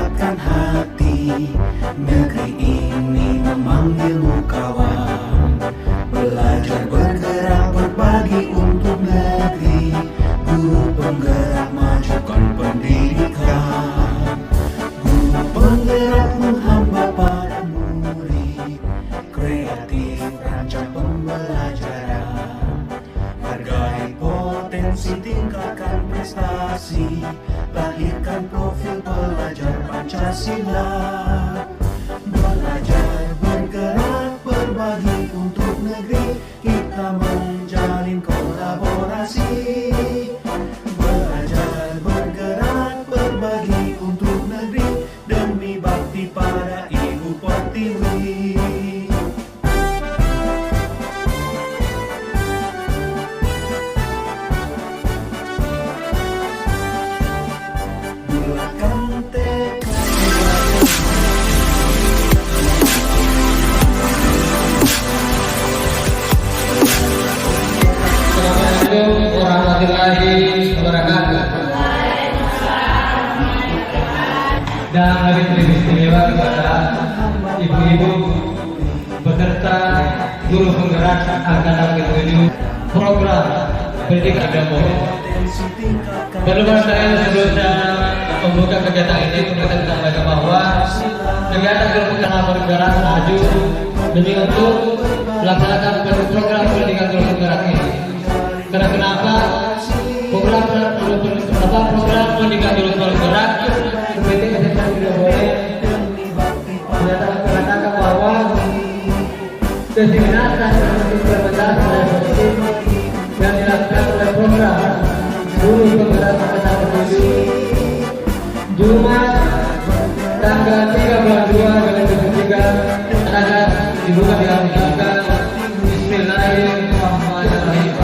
mendapatkan hati. Negeri ini memanggilmu kawan, belajar bergerak berbagi untuk negeri. Guru penggerak majukan pendidikan, guru penggerak menghamba para murid, kreatif rancang pembelajaran, hargai potensi tingkatkan prestasi, lahirkan profil pelajar Pancasila. Belajar bergerak berbagi untuk negeri, kita menjalin kolaborasi. Belajar bergerak berbagi untuk negeri, demi bakti pada Ibu Pertiwi. Bulatkan tekad Assalamualaikum warahmatullahi wabarakatuh. Dan hari ini istimewa kepada ibu-ibu beserta guru penggerak angkatan ke-7 program pendidikan agama. Perlukan saya sebelum saya membuka kegiatan ini untuk sampaikan bahwa kegiatan guru penggerak maju demi untuk melaksanakan program pendidikan guru penggerak ini. Karena kenapa program pendidikan guru penggerak seperti kita tidak boleh menyatakan bahwa kesempatan implementasi dan positif yang dilakukan oleh program guru penggerak angkatan ke-7 Jumat tanggal 3 bulan 2 2023 akan dibuka dengan mengucapkan Bismillahirrahmanirrahim.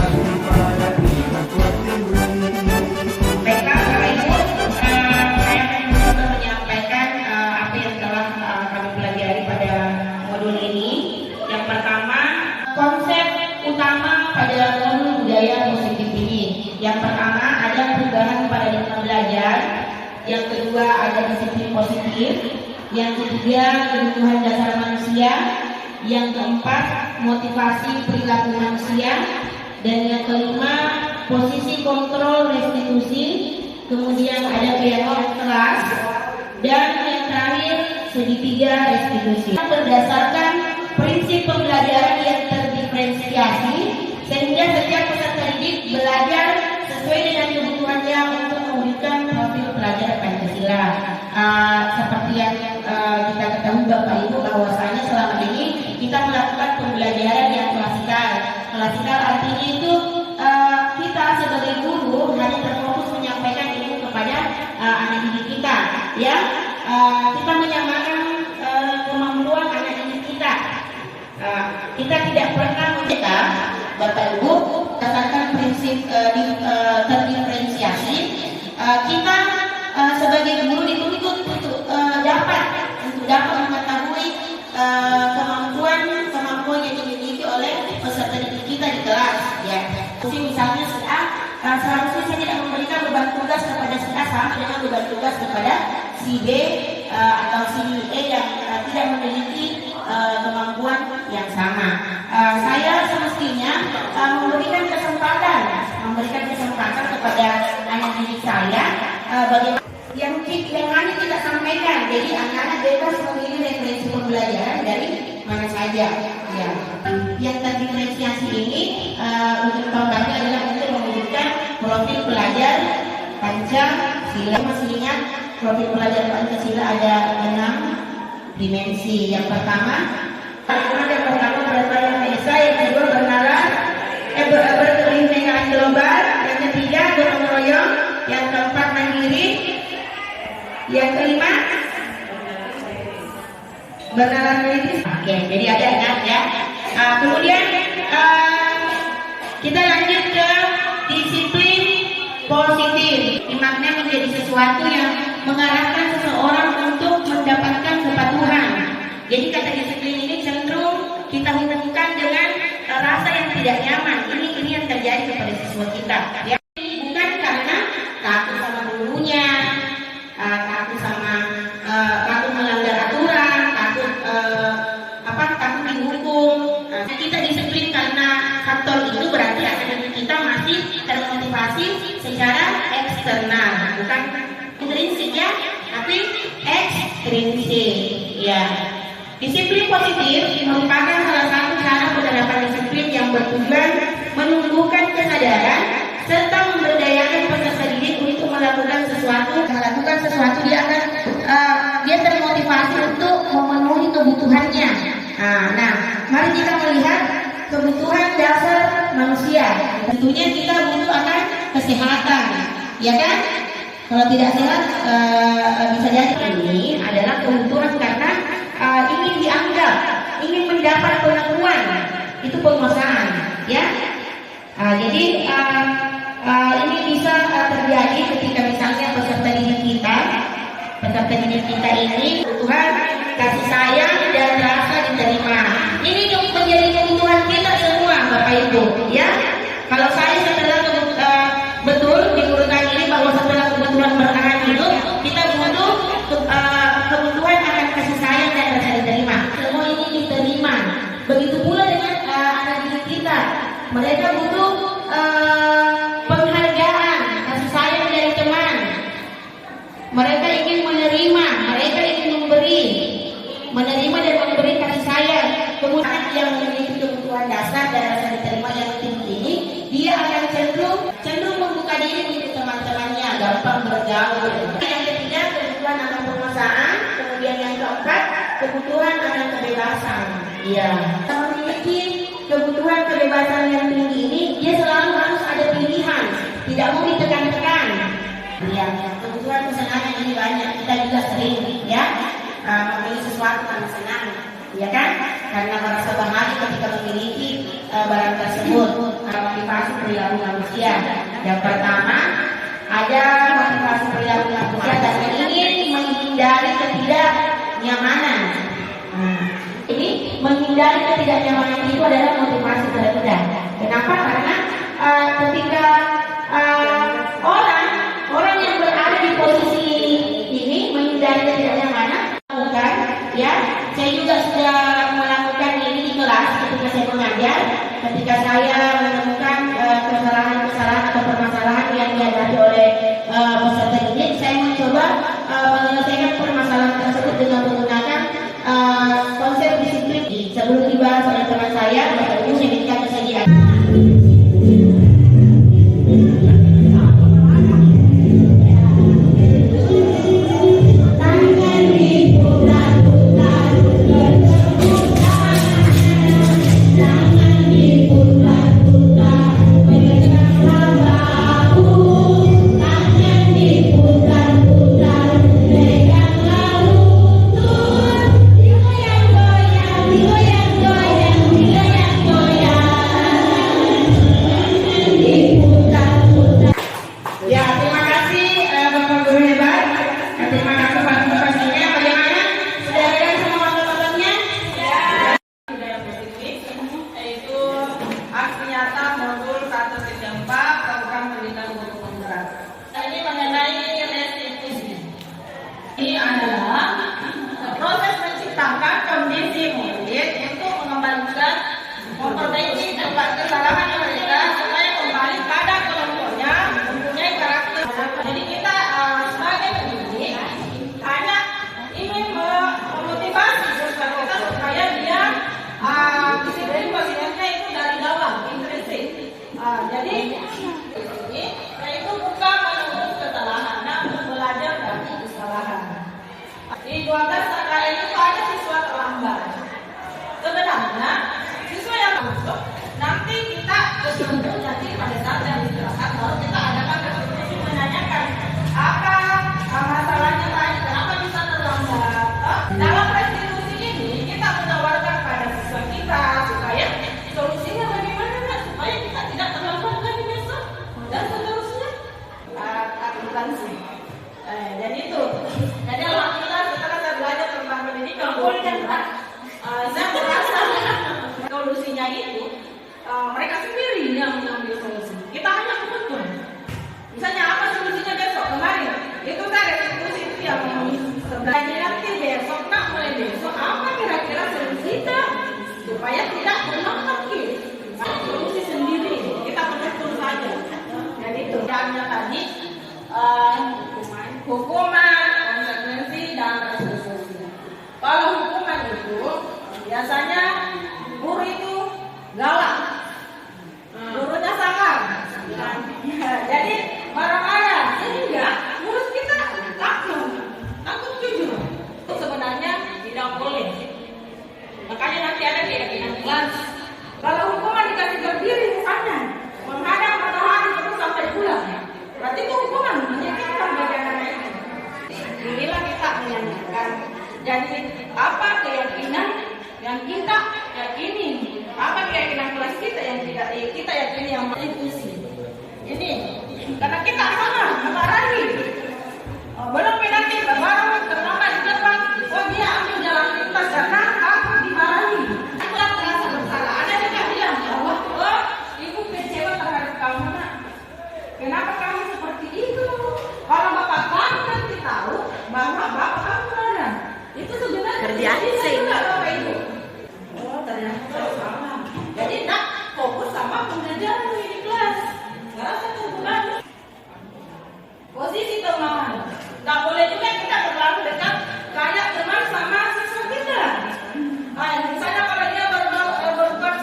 Yang pertama ada perubahan paradigma belajar, yang kedua ada disiplin positif, yang ketiga kebutuhan dasar manusia, yang keempat motivasi perilaku manusia, dan yang kelima posisi kontrol restitusi, kemudian ada dialog kelas, dan yang terakhir segitiga restitusi. Berdasarkan prinsip pembelajaran yang terdiferensiasi, sehingga setiap peserta didik belajar sesuai dengan kebutuhannya untuk mewujudkan profil pelajar Pancasila. Seperti yang kita ketahui Bapak Ibu, bahwasanya selama ini kita melakukan pembelajaran yang klasikal. Klasikal artinya itu kita sebagai guru hanya terfokus menyampaikan ilmu kepada anak didik kita, ya. Kita menyamakan kemampuan anak didik kita. Kita tidak pernah mencetak Bapak Ibu berdasarkan prinsip terdiferensiasi. Kita sebagai guru dituntut untuk dapat mengetahui kemampuan yang dimiliki oleh peserta didik kita di kelas, ya. Misalnya si A seharusnya saya tidak memberikan beban tugas kepada si A sama dengan beban tugas kepada si B atau si E yang tidak memiliki kemampuan yang sama. Saya semestinya memberikan kesempatan kepada anak didik saya bagaimana yang hanya kita sampaikan. Jadi anak-anak bebas memilih referensi pembelajaran dari mana saja. Ya. Yang terdiferensiasi ini untuk programnya adalah untuk mewujudkan profil pelajar Pancasila. Masih ingat profil pelajar Pancasila ada 6 dimensi. Yang pertama berperan desa, yang kedua bernalar, berkelintingan global, yang ketiga gotong royong, yang keempat mandiri, yang kelima bernalar kritis. Oke, jadi ada 6 ya. Kemudian kita lanjut ke disiplin positif. Maknanya menjadi sesuatu yang mengarahkan seseorang untuk mendapatkan kepatuhan. Jadi kata disiplin ini cenderung kita hubungkan dengan rasa yang tidak nyaman. Ini yang terjadi kepada siswa kita. Ya. Bukan karena takut sama gurunya, takut sama prinsip. Ya, disiplin positif merupakan salah satu cara penerapan disiplin yang bertujuan menumbuhkan kesadaran serta memberdayakan peserta didik untuk melakukan sesuatu. Dia akan dia termotivasi untuk memenuhi kebutuhannya. Nah, mari kita melihat kebutuhan dasar manusia. Tentunya kita butuh akan kesehatan, ya kan? Kalau tidak sehat, bisa jadi ini adalah kebutuhan karena ingin dianggap, ingin mendapat pengakuan, itu penguasaan, ya. Jadi ini bisa terjadi ketika misalnya peserta didik kita ini kebutuhan kasih sayang dan rasa diterima. Ini menjadi kebutuhan kita semua, Bapak Ibu, ya. Kalau saya setelah betul di urutan ini bahwa setelah kebutuhan bertahan hidup, kita butuh kebutuhan akan kasih sayang dan rasa diterima. Semua ini diterima. Begitu pula dengan anak didik kita. Mereka butuh penghargaan, kasih sayang dari teman. Mereka ingin menerima, mereka ingin menerima dan memberi kasih sayang. Kemudian yang memiliki kebutuhan dasar dan rasa diterima yang tinggi ini, dia akan cenderung membuka diri untuk teman-temannya, gampang bergaul. Yang ketiga, kebutuhan akan penguasaan. Kemudian yang keempat, kebutuhan akan kebebasan. Iya. Memiliki kebutuhan kebebasan yang tinggi ini, dia selalu harus ada pilihan, tidak mau ditekan-tekan. Ya, kebutuhan kesenangan ini banyak, kita juga sering, ya, memilih sesuatu karena senang, ya kan? Karena merasa bahagia ketika memiliki barang tersebut. Motivasi perilaku manusia. Yang pertama, ada motivasi perilaku manusia dan ingin menghindari ketidaknyamanan. Ini menghindari ketidaknyamanan itu adalah motivasi terkuda. Kenapa? Karena ketika orang yang berada di posisi ini menghindari ketidaknyamanan, bukan, ya. Saya juga sudah melakukan ini di kelas ketika saya mengajar. Ketika saya menemukan kesalahan-kesalahan atau permasalahan yang dihadapi oleh peserta didik, saya mencoba menyelesaikan permasalahan tersebut dengan menggunakan konsep disiplin. Sebelum dibahas oleh teman saya, Bapak Ibu, saya minta kesediaan. Ini adalah proses menciptakan kondisi murid untuk mengembalikan, memperbaiki tempat kesalahan mereka supaya kembali pada kelompoknya mempunyai karakter. Jadi kita sebagai pendidik hanya ingin memotivasi siswa kita supaya dia disiplin positifnya itu dari dalam, intrinsik. Jadi itu bukan menurut kesalahan, namun belajar dari kesalahan. Di 12 KKN itu ada siswa terlambat. Sebenarnya siswa yang masuk nanti kita bertemu nanti pada saat yang istirahat baru kita adakan diskusi menanyakan apa masalahnya tadi, kenapa bisa terlambat. Dalam restitusi ini kita menawarkan pada siswa kita supaya solusinya bagaimana supaya kita tidak terlambat lagi besok dan seterusnya. Akuntansi. Dan itu. Jadi alhamdulillah setelah saya belajar tentang pendidikan, saya merasa solusinya itu mereka sendiri yang berarti itu hukuman menyakitkan bagi anak itu. Inilah kita menyanyikan. Jadi apa keyakinan yang kita yakini? Apa keyakinan kelas kita yang tidak kita yakini yang institusi? Ini karena kita sama memarahi. Belum penalti baru terlambat di depan. Oh dia ambil jalan pintas karena aku dimarahi. Itulah terasa bersalah. Ada juga bilang bahwa oh ibu kecewa terhadap kamu nak. Kenapa kamu seperti itu? Kalau bapak kamu nanti tahu bahwa bapak kamu marah. Itu sebenarnya terjadi juga bapak ibu. Oh ternyata sama. Jadi nak fokus sama pembelajaran di kelas. Karena satu bulan posisi teman. Nggak boleh juga kita terlalu dekat kayak teman sama siswa kita. Misalnya kalau dia berbuat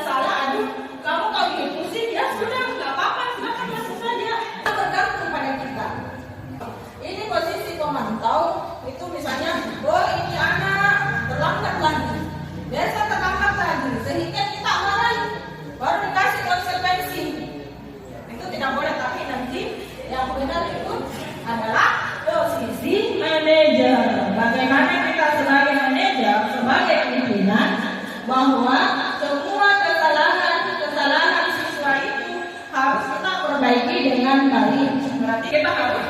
salah, aduh, kamu kalau gitu sih, ya sudah, nggak apa-apa, silakan masuk saja. Tergantung pada kita. Ini posisi pemantau, itu misalnya, oh ini anak terlambat lagi, biasa terlambat lagi, sehingga kita marahi, baru dikasih konsekuensi. Itu tidak boleh, tapi nanti yang benar itu adalah posisi manajer. Bagaimana kita sebagai manajer, sebagai pimpinan, bahwa semua kesalahan siswa itu harus kita perbaiki dengan baik. Berarti kita harus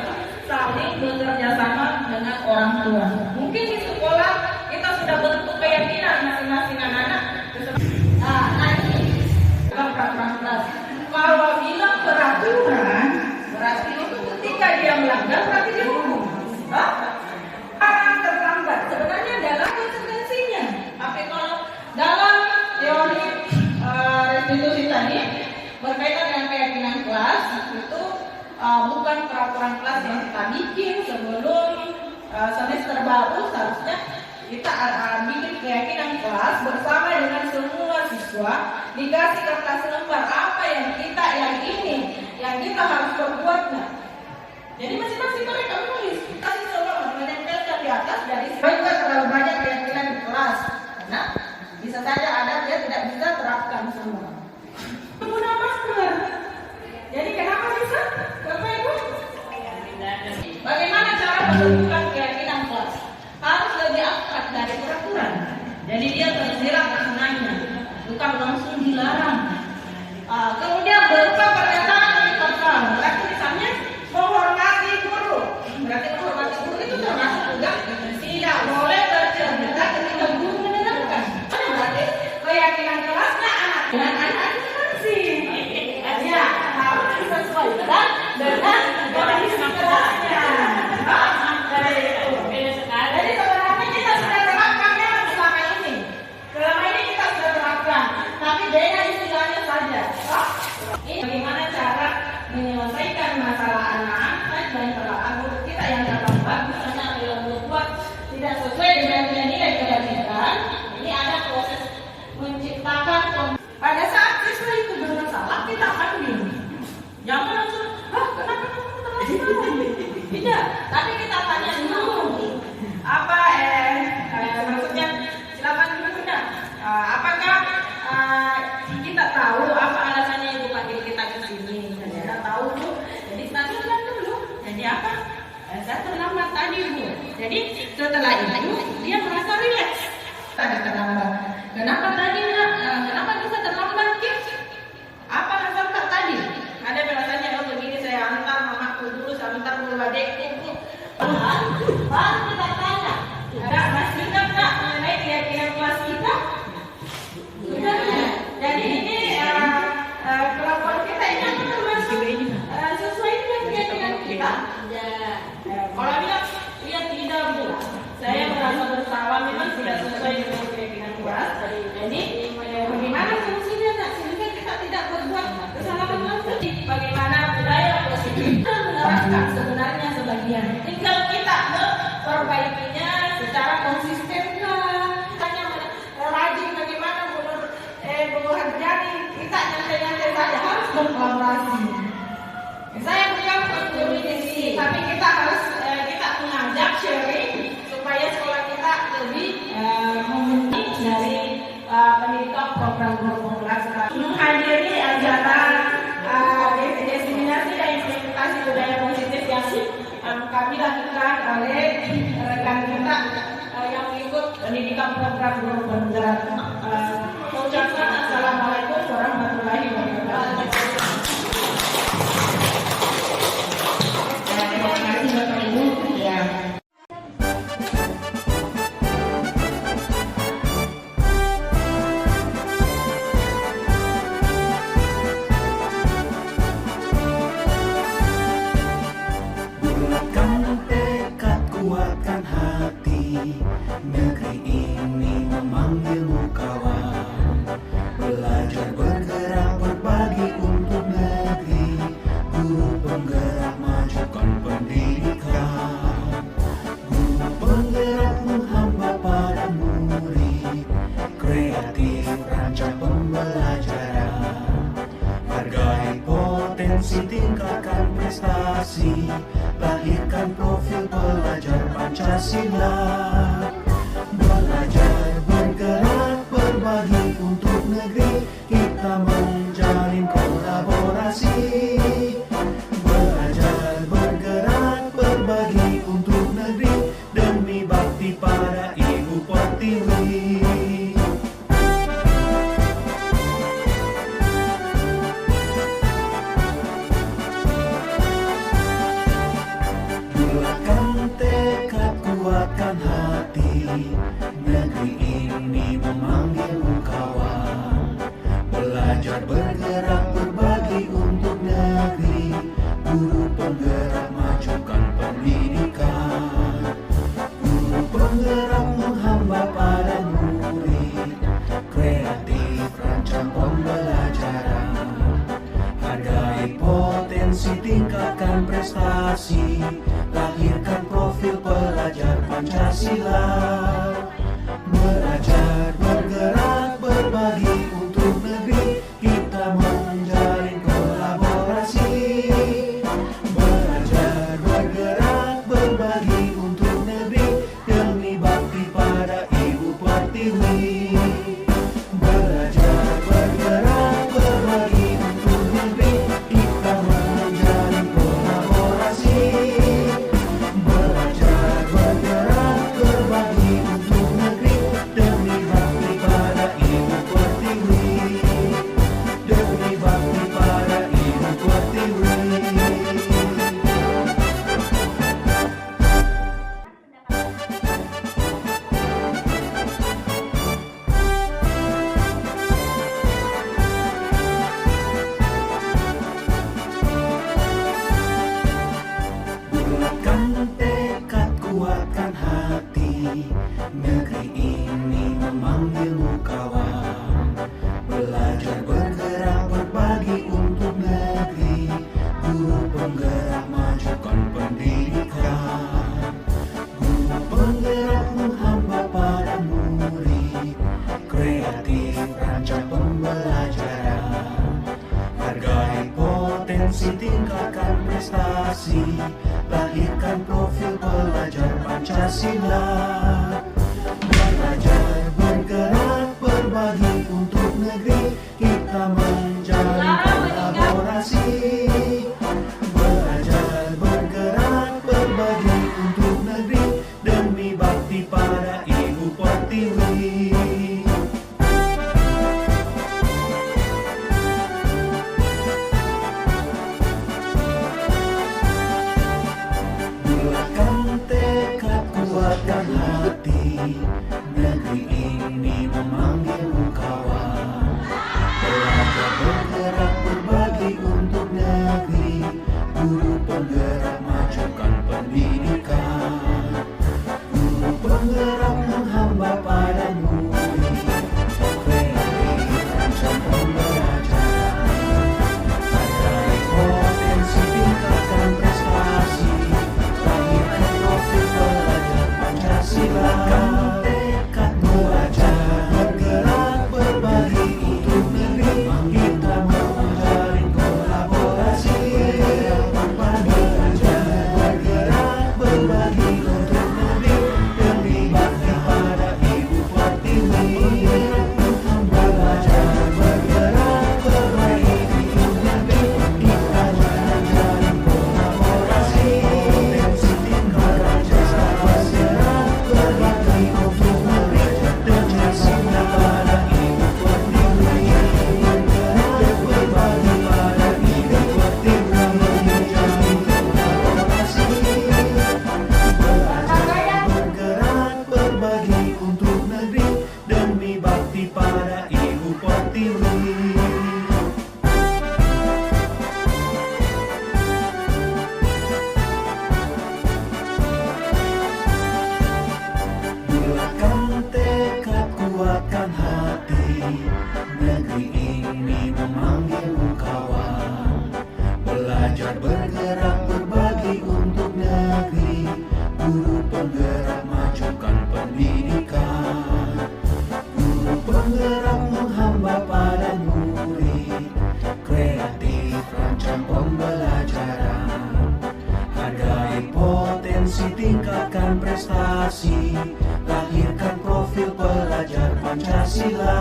saling bekerja sama dengan orang tua. Mungkin di sekolah kita sudah bentuk keyakinan masing-masing anak-anak. Nah ini peraturan kelas. Kalau bilang peraturan, berarti itu ketika dia melanggar berarti dihukum. Terlambat sebenarnya dalam konsekuensinya. Tapi kalau dalam teori restitusi tadi berkaitan dengan keyakinan kelas itu bukan peraturan kelas yang kita bikin sebelum semester baru. Seharusnya kita bikin keyakinan kelas bersama dengan semua siswa, dikasih kertas lembar apa yang kita yakini, yang kita harus berbuat. Jadi masing-masing mereka menulis, kasih semua menempelkan di atas. Jadi juga terlalu banyak keyakinan di kelas, karena bisa saja ada dia tidak bisa terapkan semua. Menggunakan masker. Jadi kenapa bisa? Bapak Ibu? Bagaimana cara menentukan keyakinan kelas? Harus lebih abstrak dari peraturan. Jadi dia tersirat maknanya, bukan langsung dilarang. Kemudian berupa pernyataan universal. Berarti misalnya menghormati guru. Berarti menghormati guru itu termasuk juga tidak boleh tercela ketika guru menerangkan. Berarti keyakinan kelasnya anak dan anak masing-masing. Ya harus disesuaikan dengan kondisi kelasnya. Jadi sebenarnya kita sudah terapkan yang selama ini. Selama ini kita sudah terapkan, tapi beda istilahnya saja. Ini bagaimana cara menyelesaikan masalah anak-anak dan kesalahan guru kita yang terlambat, misalnya yang membuat tidak sesuai dengan nilai kebajikan. Ini ada proses menciptakan. Pada saat siswa itu bermasalah, kita panggil. Jangan langsung, kenapa kamu terlalu? Tidak, tapi kita tanya dulu. Apa maksudnya? Silakan dulu ya. Apakah kita tahu apa alasannya ibu panggil kita ke sini? Kita tahu bu. Jadi statuskan dulu. Jadi apa? Saya terlambat tadi bu. Jadi setelah itu dia merasa rileks. Tadi terlambat. Kenapa tadi nak? Kenapa bisa terlambat Kik? Apa alasan tak tadi? Ada alasannya oh begini saya antar mamaku dulu, saya antar dulu adekku. Baru kita tanya. Ada masih ingat tak mengenai keyakinan kelas kita? Sudah. Jadi ini kelakuan kita ini apa termasuk sesuai dengan keyakinan kita? Kalau bilang iya tidak bu, saya merasa bersalah memang tidak sesuai dengan keyakinan kelas. Jadi bagaimana solusinya nak sehingga kita tidak berbuat kesalahan lagi? Bagaimana budaya positif kita menerapkan sebenarnya sebagian. Tinggal kita memperbaikinya secara konsisten. Hanya rajin bagaimana jadi kita nyantai-nyantai saja harus berkolaborasi. Saya bukan komunikasi, tapi kita harus kita mengajak sharing supaya sekolah kita lebih memenuhi dari pendidikan program guru pembelajaran. Menghadiri acara diseminasi dan implementasi budaya kami lakukan oleh rekan kita yang mengikut pendidikan program guru penggerak. Ucapkan assalamualaikum warahmatullahi wabarakatuh. Terima kasih Bapak Ibu. Ya. Bulatkan tekad, kuatkan hati. Negeri ini memanggilmu kawan. Belajar bergerak berbagi untuk negeri. Guru penggerak majukan pendidikan. Guru penggerak menghamba pada murid. Kreatif rancang pembelajaran. Hargai potensi, tingkatkan prestasi. Lahirkan profil pelajar Pancasila. Belajar bergerak berbagi untuk negeri. Kita menjalin kolaborasi. Belajar bergerak berbagi untuk negeri. Demi bakti pada Ibu Pertiwi. Bulatkan tekad, kuatkan hati. Negeri ini memanggilmu kawan. Belajar bergerak berbagi untuk negeri. Guru penggerak majukan pendidikan. Guru penggerak menghamba pada murid. Kreatif rancang pembelajaran. Hargai potensi, tingkatkan prestasi. Lahirkan profil pelajar Pancasila. Belajar bergerak berbagi untuk negeri. Kita menjalin kolaborasi. Belajar bergerak berbagi untuk negeri. Demi bakti pada Ibu Pertiwi. Belajar bergerak berbagi untuk negeri. Kita menjalin kolaborasi. Belajar bergerak berbagi untuk negeri. Demi bakti pada Ibu Pertiwi. Demi bakti pada Ibu Pertiwi. Bulatkan tekad, kuatkan hati. Negeri ini memanggilmu kawan. Belajar bergerak berbagi untuk negeri. Guru penggerak majukan pendidikan. Guru penggerak menghamba pada murid. Kreatif rancang pembelajaran. Hargai potensi, tingkatkan prestasi. Lahirkan profil pelajar Pancasila. Belajar bergerak berbagi untuk negeri. Kita menjalin kolaborasi. Belajar bergerak berbagi untuk negeri. Demi bakti pada Ibu Pertiwi. Bulatkan tekad, kuatkan hati. Negeri ini memanggilmu kawan. Belajar bergerak berbagi untuk negeri. Guru penggerak majukan pendidikan. Guru penggerak menghamba pada murid. Kreatif rancang pembelajaran. Hargai potensi, tingkatkan prestasi. Lahirkan profil pelajar Pancasila. Tekad belajar bergerak berbagi untuk negeri. Kita menjalin kolaborasi. Belajar bergerak berbagi untuk negeri. Demi bakti lahirkan profil pelajar Pancasila.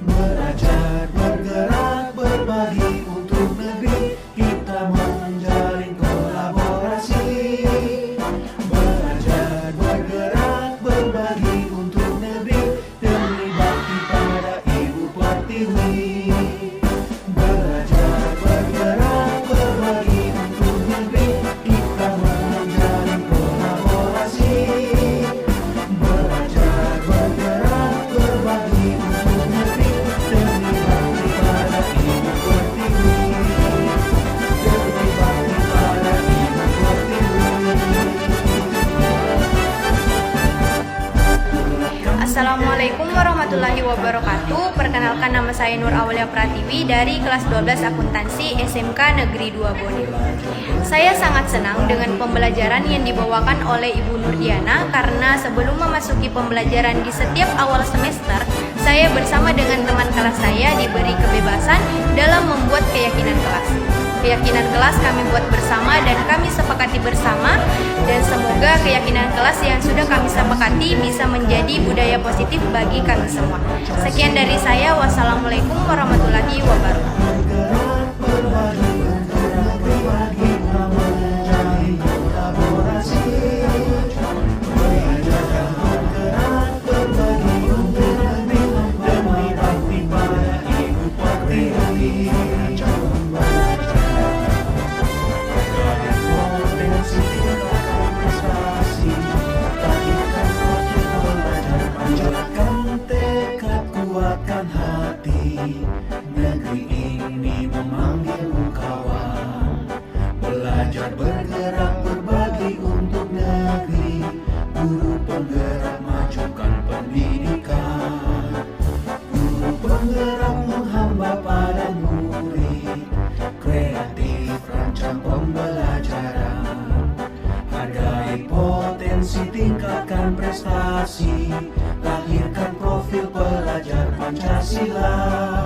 Belajar, bergerak, berbagi untuk negeri, kita menjalin kolaborasi. Belajar, bergerak, berbagi untuk negeri, demi bakti pada Ibu Pertiwi. Belajar, bergerak, berbagi untuk negeri, kita menjalin kolaborasi. Belajar, bergerak, berbagi untuk negeri, demi bakti pada Ibu Pertiwi. Demi bakti pada Ibu Pertiwi. Assalamualaikum warahmatullahi wabarakatuh. Perkenalkan, nama saya Nur Aulia Pratiwi dari kelas 12 akuntansi SMK Negeri 2 Bone. Saya sangat senang dengan pembelajaran yang dibawakan oleh Ibu Nurdiana karena sebelum memasuki pembelajaran di setiap awal semester, saya bersama dengan teman kelas saya diberi kebebasan dalam membuat keyakinan kelas. Keyakinan kelas kami buat bersama dan kami sepakati bersama, dan semoga keyakinan kelas yang sudah kami sepakati bisa menjadi budaya positif bagi kami semua. Sekian dari saya, wassalamualaikum warahmatullahi wabarakatuh. Negeri ini memanggilmu kawan. Belajar, bergerak, berbagi untuk negeri, guru penggerak majukan pendidikan. Guru penggerak menghamba pada murid, kreatif rancang pembelajaran. Hargai potensi, tingkatkan prestasi, lahirkan profil pelajar Pancasila.